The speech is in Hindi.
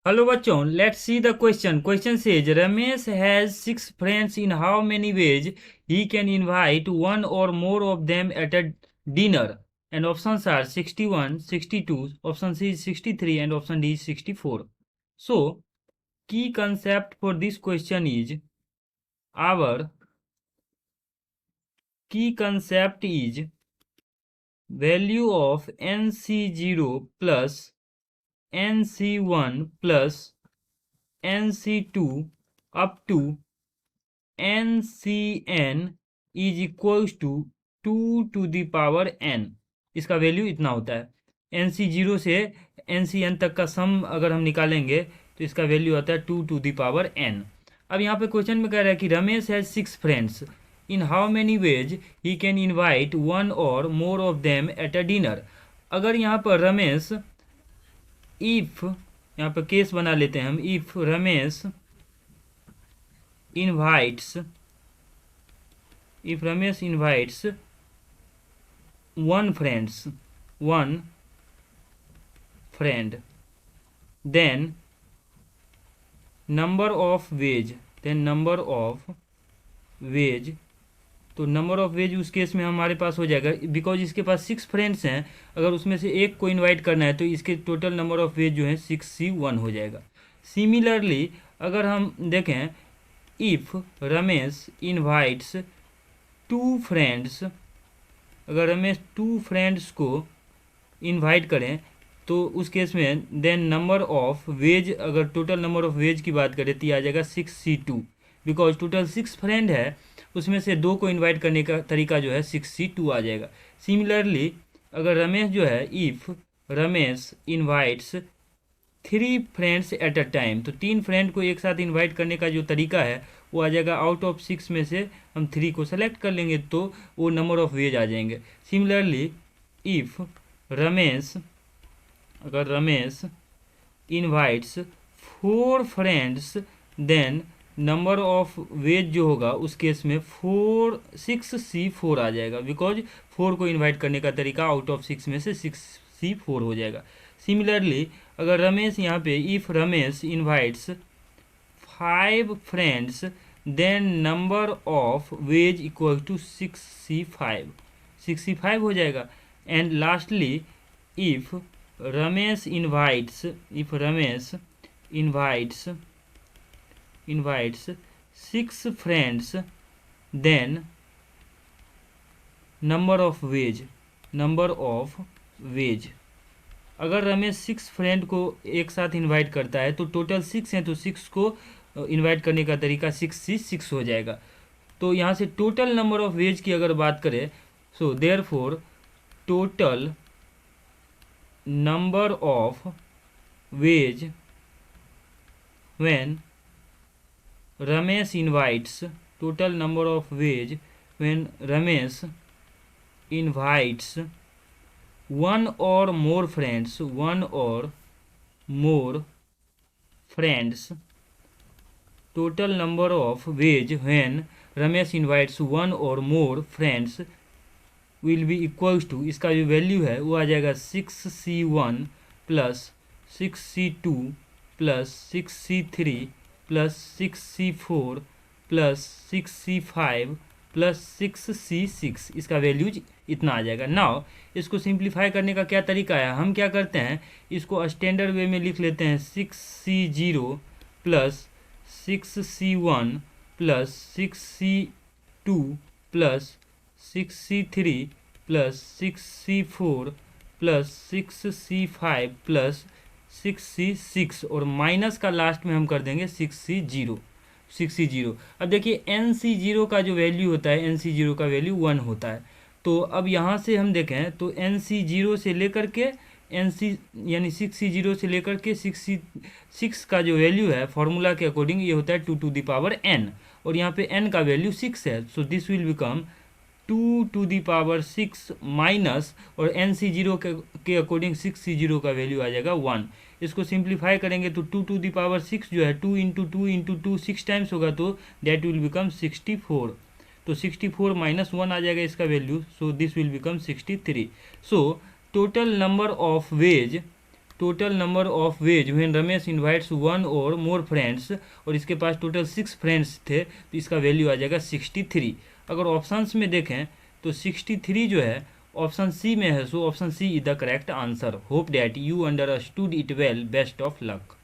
हेलो बच्चों, let's see the question. Question says Ramesh has 6 friends in how many ways he can invite one or more of them at a dinner and options are 61, 62, option C 63 and option D 64. So key concept for this question is our key concept is value of nc0 plus nc1 plus nc2 up to ncn is equals to 2 to the power n। इसका वैल्यू इतना होता है। nc0 से ncn तक का सम अगर हम निकालेंगे तो इसका वैल्यू आता है 2 to the power n। अब यहाँ पे क्वेश्चन में कह रहा है कि Ramesh has 6 friends in how many ways he can invite one or more of them at a dinner. अगर यहाँ पर रमेश इफ, यहाँ पर केस बना लेते हैं हम, if Ramesh invites one friend, then number of ways, तो नंबर ऑफ वेज उस केस में हमारे पास हो जाएगा, बिकॉज इसके पास 6 फ्रेंड्स हैं। अगर उसमें से एक को इनवाइट करना है तो इसके टोटल नंबर ऑफ वेज जो है 6c1 हो जाएगा। सिमिलरली अगर हम देखें, इफ रमेश इनवाइट्स 2 फ्रेंड्स, अगर रमेश 2 फ्रेंड्स को इनवाइट करें तो उस केस में देन नंबर ऑफ वेज, अगर टोटल नंबर ऑफ वेज की बात करें तो ये आ जाएगा 6c2, बिकॉज टोटल 6 फ्रेंड है, उसमें से 2 को इनवाइट करने का तरीका जो है 6c2 आ जाएगा। सिमिलरली अगर रमेश जो है, if Ramesh invites 3 friends at a time, तो 3 फ्रेंड को एक साथ इनवाइट करने का जो तरीका है वो आ जाएगा, आउट ऑफ 6 में से हम 3 को सेलेक्ट कर लेंगे तो वो नंबर ऑफ वेज आ जाएंगे। सिमिलरली इफ रमेश, अगर Ramesh invites 4 friends, then number of ways जो होगा उस केस में 6c4 आ जाएगा, बिकॉज 4 को इनवाइट करने का तरीका आउट ऑफ 6 में से 6c4 हो जाएगा। सिमिलरली अगर रमेश यहाँ पे, if Ramesh invites 5 friends, then number of ways equal to 6c5 हो जाएगा। And lastly if Ramesh invites 6 friends, then number of ways, अगर रमेश 6 फ्रेंड को एक साथ इनवाइट करता है तो टोटल 6 हैं, तो 6 को इनवाइट करने का तरीका 6c6 हो जाएगा। तो यहाँ से टोटल नंबर ऑफ वेज की अगर बात करें, so therefore total number of ways when Ramesh invites, total number of ways when Ramesh invites one or more friends, total number of ways when Ramesh invites one or more friends will be equals to, इसका जो वैल्यू है वो आ जाएगा 6c1 plus 6c2 plus 6c3 plus 6c4 plus 6c5 plus 6c6, इसका वैल्यूज इतना आ जाएगा। नाउ इसको सिंप्लीफाई करने का क्या तरीका है, हम क्या करते हैं, इसको स्टैंडर्ड वे में लिख लेते हैं 6c0 plus 6c1 plus 6c2 plus 6c3 plus 6c4 plus 6c5 plus 6c6, और माइनस का लास्ट में हम कर देंगे 6c0। अब देखिए nc0 का जो वैल्यू होता है, nc0 का वैल्यू 1 होता है। तो अब यहाँ से हम देखें तो nc0 से लेकर के nc यानी 6c0 से लेकर के 6c6 का जो वैल्यू है फॉर्मूला के अकॉर्डिंग ये होता है 2 to the power n, और यहाँ पे n का वैल्यू 6 है, so this will become 2 to the power 6 minus, और nc0 के अकॉर्डिंग 6c0 का वैल्यू आ जाएगा 1। इसको सिंप्लीफाई करेंगे तो 2 to the power 6 जो है 2 इंटू 2 इंटू 2 6 टाइम्स होगा, तो दैट विल बिकम 64। तो 64 माइनस 1 आ जाएगा इसका value, so this will become 63। So total number of veg total number of ways when Ramesh invites one or more friends, और इसके पास टोटल 6 फ्रेंड्स थे, तो इसका वैल्यू आ जाएगा 63। अगर ऑप्शंस में देखें तो 63 जो है ऑप्शन सी में है, so option C is the correct answer. Hope that you understood it well, best of luck.